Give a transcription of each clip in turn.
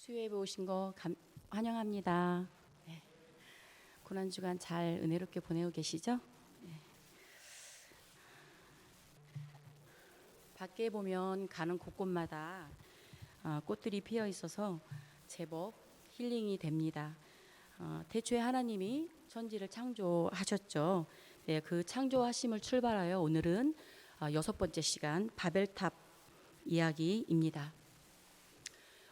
수요예배 오신 거 환영합니다. 네. 고난주간 잘 은혜롭게 보내고 계시죠? 네. 밖에 보면 가는 곳곳마다 꽃들이 피어 있어서 제법 힐링이 됩니다. 태초에 하나님이 천지를 창조하셨죠. 네, 그 창조하심을 출발하여 오늘은 6번째 시간 바벨탑 이야기입니다.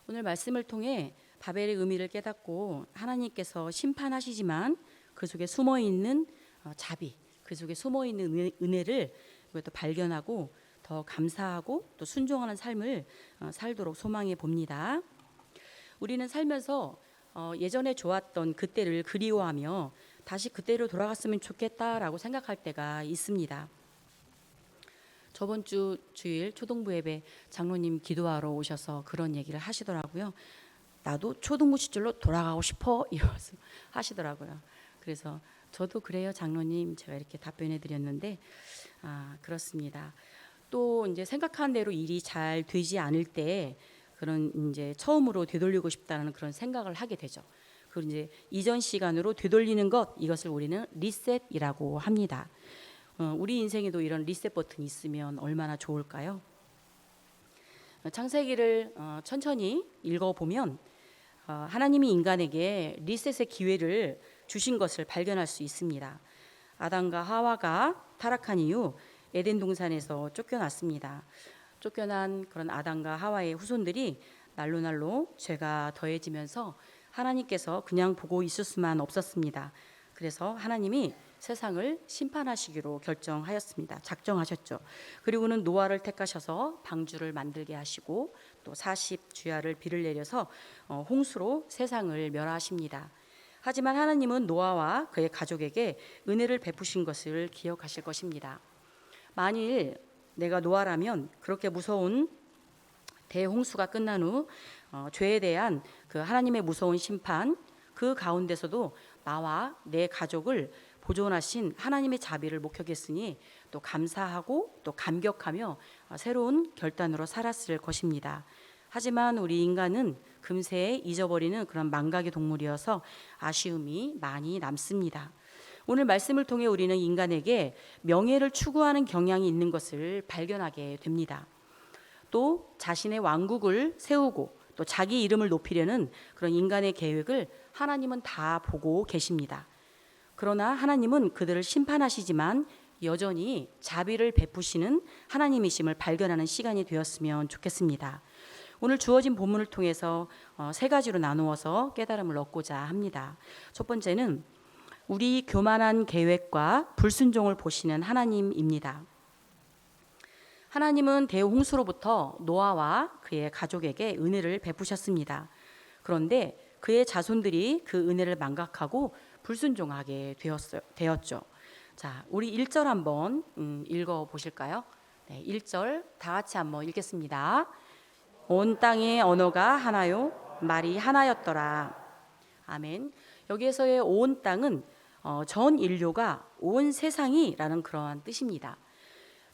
오늘 말씀을 통해 바벨의 의미를 깨닫고 하나님께서 심판하시지만 그 속에 숨어있는 자비, 그 속에 숨어있는 은혜를 또 발견하고 더 감사하고 또 순종하는 삶을 살도록 소망해 봅니다. 우리는 살면서 예전에 좋았던 그때를 그리워하며 다시 그때로 돌아갔으면 좋겠다라고 생각할 때가 있습니다. 저번 주 주일 초등부 예배 장로님 기도하러 오셔서 그런 얘기를 하시더라고요. 나도 초등부 시절로 돌아가고 싶어 이러면서 하시더라고요. 그래서 저도 그래요 장로님 제가 이렇게 답변해 드렸는데 그렇습니다. 또 이제 생각한 대로 일이 잘 되지 않을 때 그런 이제 처음으로 되돌리고 싶다는 그런 생각을 하게 되죠. 그리고 이제 이전 시간으로 되돌리는 것 이것을 우리는 리셋이라고 합니다. 우리 인생에도 이런 리셋 버튼이 있으면 얼마나 좋을까요? 창세기를 천천히 읽어보면 하나님이 인간에게 리셋의 기회를 주신 것을 발견할 수 있습니다. 아담과 하와가 타락한 이후 에덴 동산에서 쫓겨났습니다. 쫓겨난 그런 아담과 하와의 후손들이 날로 죄가 더해지면서 하나님께서 그냥 보고 있을 수만 없었습니다. 그래서 하나님이 세상을 심판하시기로 결정하였습니다. 작정하셨죠. 그리고는 노아를 택하셔서 방주를 만들게 하시고 또 40주야를 비를 내려서 홍수로 세상을 멸하십니다. 하지만 하나님은 노아와 그의 가족에게 은혜를 베푸신 것을 기억하실 것입니다. 만일 내가 노아라면 그렇게 무서운 대홍수가 끝난 후 죄에 대한 그 하나님의 무서운 심판 그 가운데서도 나와 내 가족을 보존하신 하나님의 자비를 목격했으니 또 감사하고 또 감격하며 새로운 결단으로 살았을 것입니다. 하지만 우리 인간은 금세 잊어버리는 그런 망각의 동물이어서 아쉬움이 많이 남습니다. 오늘 말씀을 통해 우리는 인간에게 명예를 추구하는 경향이 있는 것을 발견하게 됩니다. 또 자신의 왕국을 세우고 또 자기 이름을 높이려는 그런 인간의 계획을 하나님은 다 보고 계십니다. 그러나 하나님은 그들을 심판하시지만 여전히 자비를 베푸시는 하나님이심을 발견하는 시간이 되었으면 좋겠습니다. 오늘 주어진 본문을 통해서 3가지로 나누어서 깨달음을 얻고자 합니다. 첫 번째는 우리 교만한 계획과 불순종을 보시는 하나님입니다. 하나님은 대홍수로부터 노아와 그의 가족에게 은혜를 베푸셨습니다. 그런데 그의 자손들이 그 은혜를 망각하고 불순종하게 되었죠. 자, 우리 1절 한번 읽어 보실까요? 네, 1절 다 같이 한번 읽겠습니다. 온 땅의 언어가 하나요, 말이 하나였더라. 아멘. 여기에서의 온 땅은 전 인류가 온 세상이라는 그러한 뜻입니다.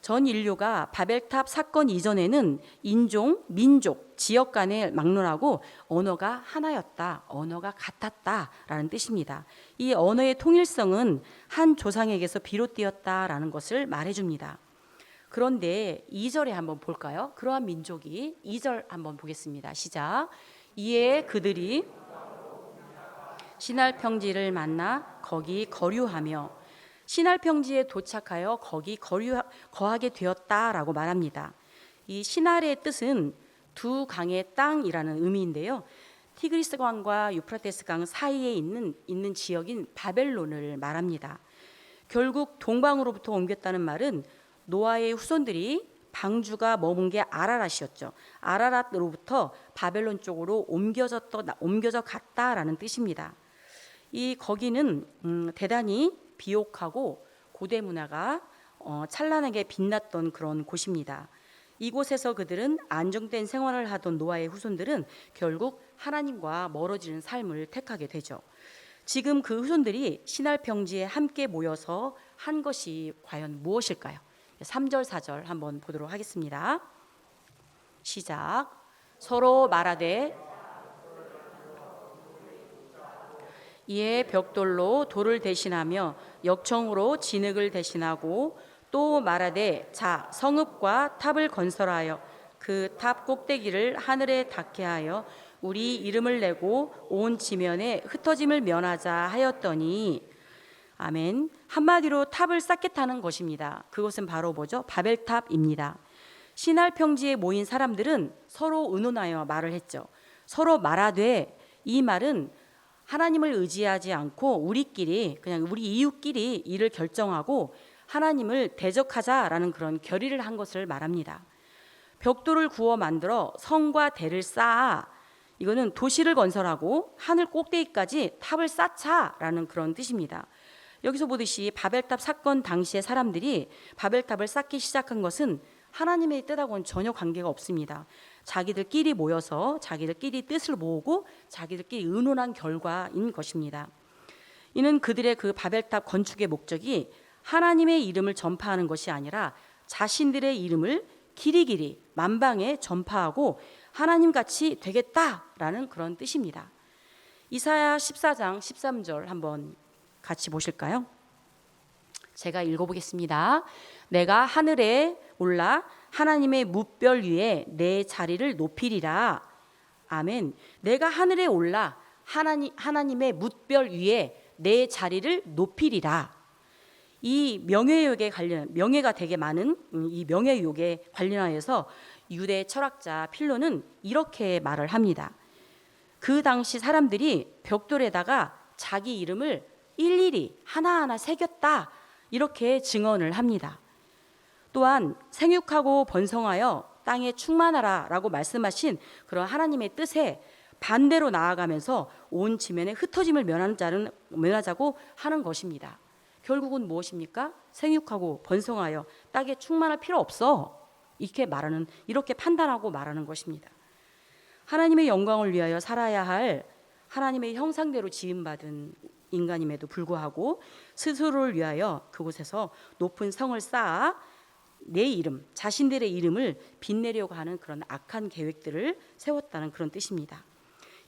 전 인류가 바벨탑 사건 이전에는 인종, 민족, 지역 간에 막론하고 언어가 하나였다, 언어가 같았다라는 뜻입니다. 이 언어의 통일성은 한 조상에게서 비롯되었다라는 것을 말해줍니다. 그런데 2절에 한번 볼까요? 그러한 민족이 2절 한번 보겠습니다. 시작. 이에 그들이 시날 평지를 만나 거기 거류하며 시날 평지에 도착하여 거기 거하게 되었다라고 말합니다. 이 시날의 뜻은 두 강의 땅이라는 의미인데요. 티그리스 강과 유프라테스 강 사이에 있는 지역인 바벨론을 말합니다. 결국 동방으로부터 옮겼다는 말은 노아의 후손들이 방주가 머문 게 아라랏이었죠. 아라랏으로부터 바벨론 쪽으로 옮겨져 갔다라는 뜻입니다. 이 거기는 대단히 비옥하고 고대 문화가 찬란하게 빛났던 그런 곳입니다. 이곳에서 그들은 안정된 생활을 하던 노아의 후손들은 결국 하나님과 멀어지는 삶을 택하게 되죠. 지금 그 후손들이 시날 평지에 함께 모여서 한 것이 과연 무엇일까요? 3절 4절 한번 보도록 하겠습니다. 시작. 서로 말하되 이에 벽돌로 돌을 대신하며 역청으로 진흙을 대신하고 또 말하되 자 성읍과 탑을 건설하여 그 탑 꼭대기를 하늘에 닿게 하여 우리 이름을 내고 온 지면에 흩어짐을 면하자 하였더니 아멘. 한마디로 탑을 쌓겠다는 것입니다. 그것은 바로 뭐죠? 바벨탑입니다. 시날 평지에 모인 사람들은 서로 의논하여 말을 했죠. 서로 말하되 이 말은 하나님을 의지하지 않고 우리끼리 그냥 우리 이웃끼리 일을 결정하고 하나님을 대적하자라는 그런 결의를 한 것을 말합니다. 벽돌을 구워 만들어 성과 대를 쌓아 이거는 도시를 건설하고 하늘 꼭대기까지 탑을 쌓자라는 그런 뜻입니다. 여기서 보듯이 바벨탑 사건 당시의 사람들이 바벨탑을 쌓기 시작한 것은 하나님의 뜻하고는 전혀 관계가 없습니다. 자기들끼리 모여서 자기들끼리 뜻을 모으고 자기들끼리 의논한 결과인 것입니다. 이는 그들의 그 바벨탑 건축의 목적이 하나님의 이름을 전파하는 것이 아니라 자신들의 이름을 길이길이 만방에 전파하고 하나님같이 되겠다라는 그런 뜻입니다. 이사야 14장 13절 한번 같이 보실까요? 제가 읽어보겠습니다. 내가 하늘에 올라 하나님의 뭇별 위에 내 자리를 높이리라. 아멘. 내가 하늘에 올라 하나님의 뭇별 위에 내 자리를 높이리라. 이 명예가 되게 많은 이 명예욕에 관련하여서 유대 철학자 필로는 이렇게 말을 합니다. 그 당시 사람들이 벽돌에다가 자기 이름을 일일이 하나하나 새겼다 이렇게 증언을 합니다. 또한 생육하고 번성하여 땅에 충만하라 라고 말씀하신 그런 하나님의 뜻에 반대로 나아가면서 온 지면에 흩어짐을 면하자고 하는 것입니다. 결국은 무엇입니까? 생육하고 번성하여 땅에 충만할 필요 없어 이렇게 판단하고 말하는 것입니다. 하나님의 영광을 위하여 살아야 할 하나님의 형상대로 지음받은 인간임에도 불구하고 스스로를 위하여 그곳에서 높은 성을 쌓아 내 이름, 자신들의 이름을 빛내려고 하는 그런 악한 계획들을 세웠다는 그런 뜻입니다.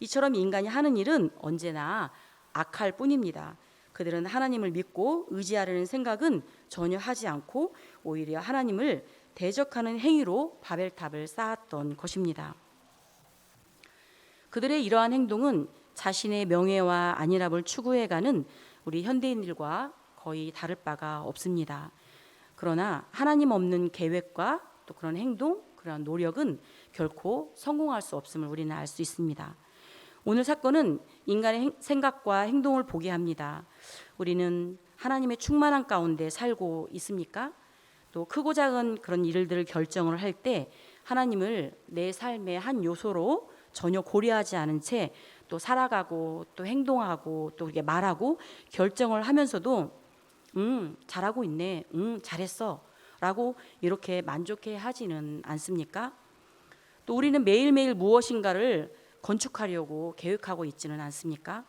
이처럼 인간이 하는 일은 언제나 악할 뿐입니다. 그들은 하나님을 믿고 의지하려는 생각은 전혀 하지 않고 오히려 하나님을 대적하는 행위로 바벨탑을 쌓았던 것입니다. 그들의 이러한 행동은 자신의 명예와 안일함을 추구해가는 우리 현대인들과 거의 다를 바가 없습니다. 그러나 하나님 없는 계획과 또 그런 행동, 그런 노력은 결코 성공할 수 없음을 우리는 알 수 있습니다. 오늘 사건은 인간의 생각과 행동을 보게 합니다. 우리는 하나님의 충만한 가운데 살고 있습니까? 또 크고 작은 그런 일들을 결정을 할 때 하나님을 내 삶의 한 요소로 전혀 고려하지 않은 채 또 살아가고 또 행동하고 또 이렇게 말하고 결정을 하면서도 잘하고 있네, 잘했어 라고 이렇게 만족해 하지는 않습니까? 또 우리는 매일매일 무엇인가를 건축하려고 계획하고 있지는 않습니까?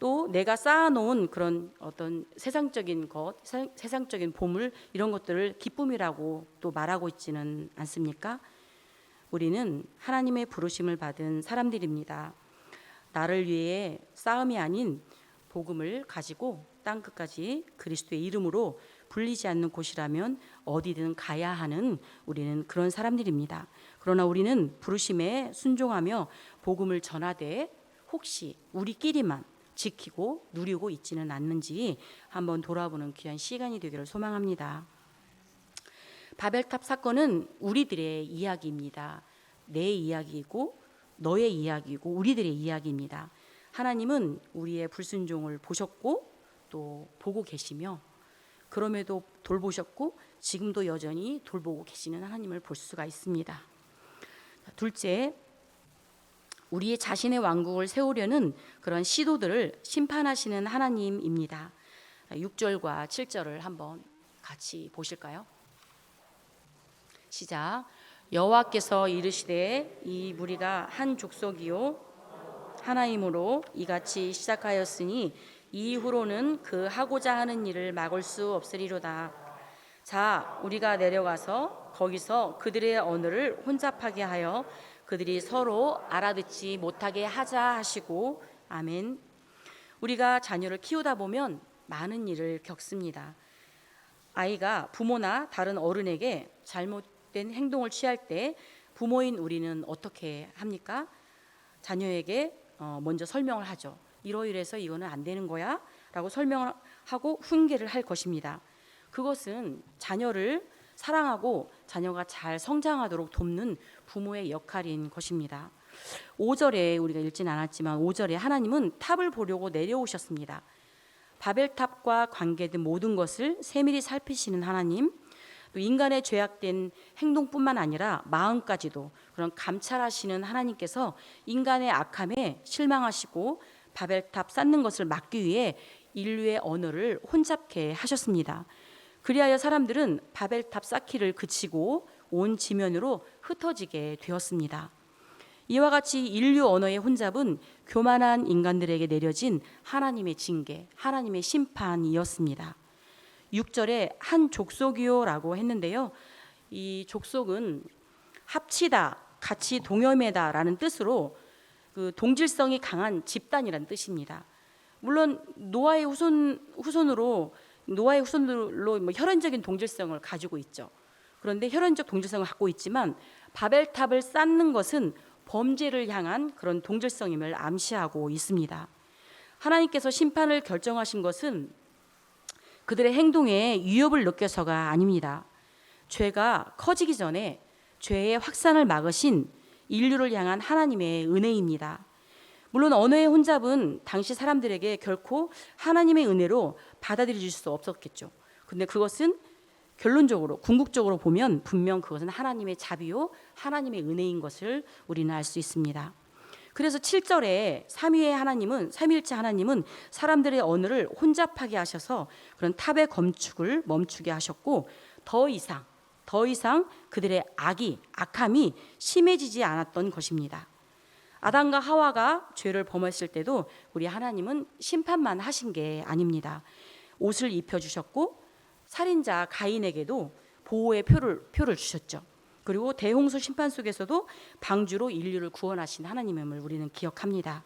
또 내가 쌓아놓은 그런 어떤 세상적인 것, 세상적인 보물 이런 것들을 기쁨이라고 또 말하고 있지는 않습니까? 우리는 하나님의 부르심을 받은 사람들입니다. 나를 위해 싸움이 아닌 복음을 가지고 땅 끝까지 그리스도의 이름으로 불리지 않는 곳이라면 어디든 가야 하는 우리는 그런 사람들입니다. 그러나 우리는 부르심에 순종하며 복음을 전하되 혹시 우리끼리만 지키고 누리고 있지는 않는지 한번 돌아보는 귀한 시간이 되기를 소망합니다. 바벨탑 사건은 우리들의 이야기입니다. 내 이야기이고 너의 이야기이고 우리들의 이야기입니다. 하나님은 우리의 불순종을 보셨고 또 보고 계시며 그럼에도 돌보셨고 지금도 여전히 돌보고 계시는 하나님을 볼 수가 있습니다. 둘째, 우리의 자신의 왕국을 세우려는 그런 시도들을 심판하시는 하나님입니다. 6절과 7절을 한번 같이 보실까요? 시작. 여호와께서 이르시되 이 무리가 한 족속이요 하나이므로 이같이 시작하였으니 이후로는 그 하고자 하는 일을 막을 수 없으리로다. 자, 우리가 내려가서 거기서 그들의 언어를 혼잡하게 하여 그들이 서로 알아듣지 못하게 하자 하시고 아멘. 우리가 자녀를 키우다 보면 많은 일을 겪습니다. 아이가 부모나 다른 어른에게 잘못된 행동을 취할 때 부모인 우리는 어떻게 합니까? 자녀에게 먼저 설명을 하죠. 이러이래서 이거는 안 되는 거야 라고 설명을 하고 훈계를 할 것입니다. 그것은 자녀를 사랑하고 자녀가 잘 성장하도록 돕는 부모의 역할인 것입니다. 5절에 우리가 읽진 않았지만 5절에 하나님은 탑을 보려고 내려오셨습니다. 바벨탑과 관계된 모든 것을 세밀히 살피시는 하나님, 또 인간의 죄악된 행동뿐만 아니라 마음까지도 그런 감찰하시는 하나님께서 인간의 악함에 실망하시고 바벨탑 쌓는 것을 막기 위해 인류의 언어를 혼잡케 하셨습니다. 그리하여 사람들은 바벨탑 쌓기를 그치고 온 지면으로 흩어지게 되었습니다. 이와 같이 인류 언어의 혼잡은 교만한 인간들에게 내려진 하나님의 징계, 하나님의 심판이었습니다. 6절에 한 족속이요라고 했는데요. 이 족속은 합치다, 같이 동여매다라는 뜻으로 그 동질성이 강한 집단이라는 뜻입니다. 물론 노아의 후손으로 뭐 혈연적인 동질성을 가지고 있죠. 그런데 혈연적 동질성을 갖고 있지만 바벨탑을 쌓는 것은 범죄를 향한 그런 동질성임을 암시하고 있습니다. 하나님께서 심판을 결정하신 것은 그들의 행동에 위협을 느껴서가 아닙니다. 죄가 커지기 전에 죄의 확산을 막으신 인류를 향한 하나님의 은혜입니다. 물론 언어의 혼잡은 당시 사람들에게 결코 하나님의 은혜로 받아들여질 수 없었겠죠. 근데 그것은 결론적으로 궁극적으로 보면 분명 그것은 하나님의 자비요 하나님의 은혜인 것을 우리는 알 수 있습니다. 그래서 7절에 삼위일체 하나님은 사람들의 언어를 혼잡하게 하셔서 그런 탑의 검축을 멈추게 하셨고 더 이상 그들의 악함이 심해지지 않았던 것입니다. 아담과 하와가 죄를 범했을 때도 우리 하나님은 심판만 하신 게 아닙니다. 옷을 입혀주셨고 살인자 가인에게도 보호의 표를 주셨죠. 그리고 대홍수 심판 속에서도 방주로 인류를 구원하신 하나님임을 우리는 기억합니다.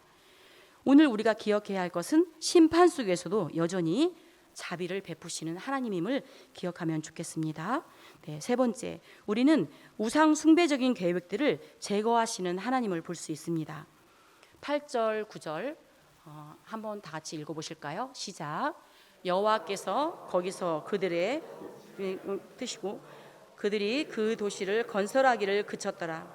오늘 우리가 기억해야 할 것은 심판 속에서도 여전히 자비를 베푸시는 하나님임을 기억하면 좋겠습니다. 네, 세 번째, 우리는 우상 숭배적인 계획들을 제거하시는 하나님을 볼 수 있습니다. 8절, 9절 한번 다 같이 읽어보실까요? 시작. 여호와께서 거기서 그들의 뜻이고 그들이 그 도시를 건설하기를 그쳤더라.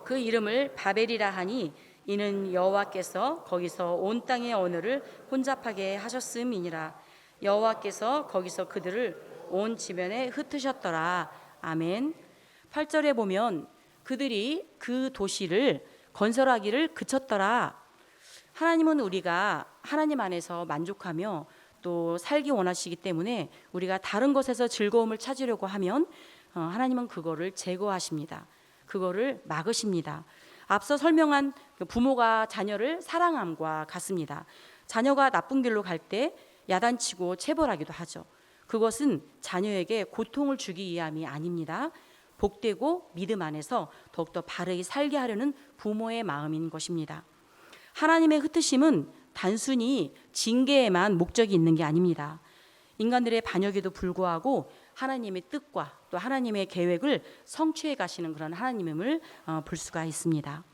그 이름을 바벨이라 하니 이는 여호와께서 거기서 온 땅의 언어를 혼잡하게 하셨음이니라. 여호와께서 거기서 그들을 온 지면에 흩으셨더라. 아멘. 8절에 보면 그들이 그 도시를 건설하기를 그쳤더라. 하나님은 우리가 하나님 안에서 만족하며 또 살기 원하시기 때문에 우리가 다른 것에서 즐거움을 찾으려고 하면 하나님은 그거를 제거하십니다. 그거를 막으십니다. 앞서 설명한 부모가 자녀를 사랑함과 같습니다. 자녀가 나쁜 길로 갈 때 야단치고 체벌하기도 하죠. 그것은 자녀에게 고통을 주기 위함이 아닙니다. 복되고 믿음 안에서 더욱더 바르게 살게 하려는 부모의 마음인 것입니다. 하나님의 흩으심은 단순히 징계에만 목적이 있는 게 아닙니다. 인간들의 반역에도 불구하고 하나님의 뜻과 또 하나님의 계획을 성취해 가시는 그런 하나님임을 볼 수가 있습니다.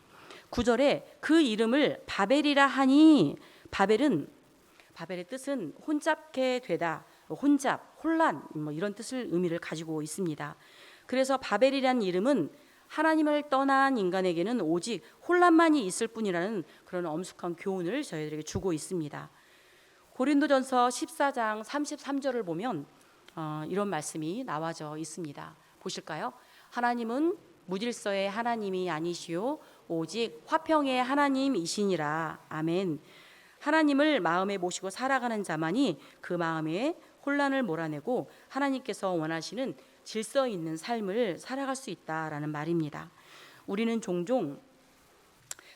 9절에 그 이름을 바벨이라 하니 바벨의 뜻은 혼잡게 되다, 혼란 뭐 이런 의미를 가지고 있습니다. 그래서 바벨이라는 이름은 하나님을 떠난 인간에게는 오직 혼란만이 있을 뿐이라는 그런 엄숙한 교훈을 저희들에게 주고 있습니다. 고린도전서 14장 33절을 보면 이런 말씀이 나와져 있습니다. 보실까요? 하나님은 무질서의 하나님이 아니시오 오직 화평의 하나님이시니라. 아멘. 하나님을 마음에 모시고 살아가는 자만이 그 마음에 혼란을 몰아내고 하나님께서 원하시는 질서 있는 삶을 살아갈 수 있다라는 말입니다. 우리는 종종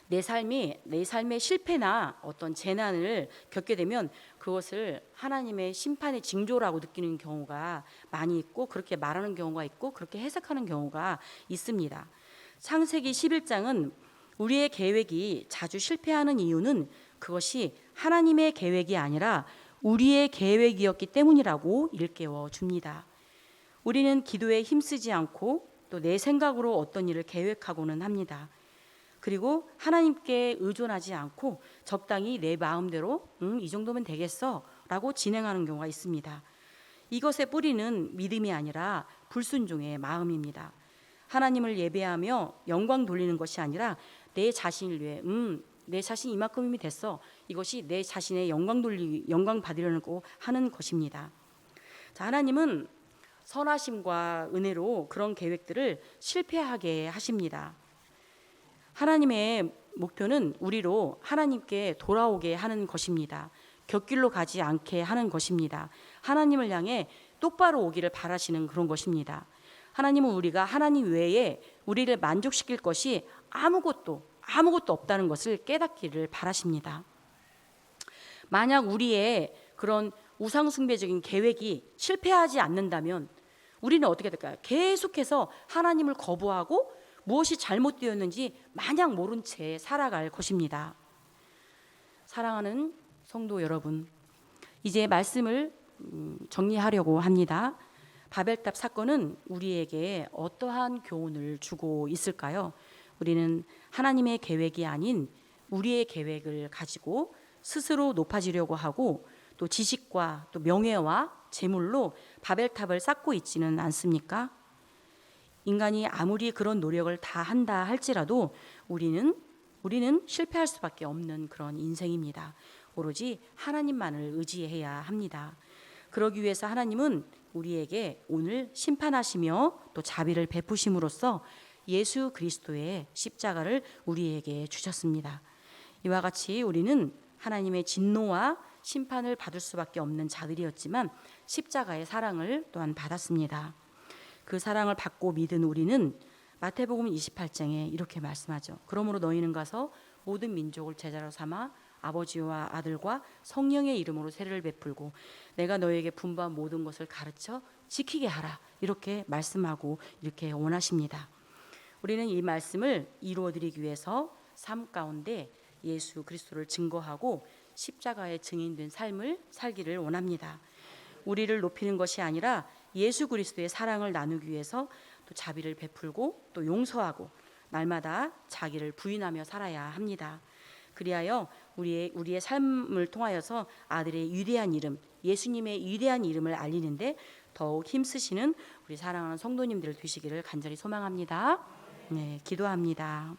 내 삶의 실패나 어떤 재난을 겪게 되면 그것을 하나님의 심판의 징조라고 느끼는 경우가 많이 있고 그렇게 말하는 경우가 있고 그렇게 해석하는 경우가 있습니다. 창세기 11장은 우리의 계획이 자주 실패하는 이유는 그것이 하나님의 계획이 아니라 우리의 계획이었기 때문이라고 일깨워 줍니다. 우리는 기도에 힘쓰지 않고 또 내 생각으로 어떤 일을 계획하고는 합니다. 그리고 하나님께 의존하지 않고 적당히 내 마음대로 이 정도면 되겠어 라고 진행하는 경우가 있습니다. 이것의 뿌리는 믿음이 아니라 불순종의 마음입니다. 하나님을 예배하며 영광 돌리는 것이 아니라 내 자신을 위해 내 자신 이만큼이면 됐어. 이것이 내 자신의 영광 받으려고 하는 것입니다. 자, 하나님은 선하심과 은혜로 그런 계획들을 실패하게 하십니다. 하나님의 목표는 우리로 하나님께 돌아오게 하는 것입니다. 곁길로 가지 않게 하는 것입니다. 하나님을 향해 똑바로 오기를 바라시는 그런 것입니다. 하나님은 우리가 하나님 외에 우리를 만족시킬 것이 아무것도 없다는 것을 깨닫기를 바라십니다. 만약 우리의 그런 우상숭배적인 계획이 실패하지 않는다면 우리는 어떻게 될까요? 계속해서 하나님을 거부하고 무엇이 잘못되었는지 마냥 모른 채 살아갈 것입니다. 사랑하는 성도 여러분, 이제 말씀을 정리하려고 합니다. 바벨탑 사건은 우리에게 어떠한 교훈을 주고 있을까요? 우리는 하나님의 계획이 아닌 우리의 계획을 가지고 스스로 높아지려고 하고 또 지식과 또 명예와 재물로 바벨탑을 쌓고 있지는 않습니까? 인간이 아무리 그런 노력을 다 한다 할지라도 우리는 실패할 수밖에 없는 그런 인생입니다. 오로지 하나님만을 의지해야 합니다. 그러기 위해서 하나님은 우리에게 오늘 심판하시며 또 자비를 베푸심으로써 예수 그리스도의 십자가를 우리에게 주셨습니다. 이와 같이 우리는 하나님의 진노와 심판을 받을 수밖에 없는 자들이었지만 십자가의 사랑을 또한 받았습니다. 그 사랑을 받고 믿은 우리는 마태복음 28장에 이렇게 말씀하죠. 그러므로 너희는 가서 모든 민족을 제자로 삼아 아버지와 아들과 성령의 이름으로 세례를 베풀고 내가 너희에게 분부한 모든 것을 가르쳐 지키게 하라. 이렇게 말씀하고 이렇게 원하십니다. 우리는 이 말씀을 이루어드리기 위해서 삶 가운데 예수 그리스도를 증거하고 십자가의 증인된 삶을 살기를 원합니다. 우리를 높이는 것이 아니라 예수 그리스도의 사랑을 나누기 위해서 또 자비를 베풀고 또 용서하고 날마다 자기를 부인하며 살아야 합니다. 그리하여 우리의 삶을 통하여서 아들의 위대한 이름, 예수님의 위대한 이름을 알리는데 더욱 힘쓰시는 우리 사랑하는 성도님들 되시기를 간절히 소망합니다. 네, 기도합니다.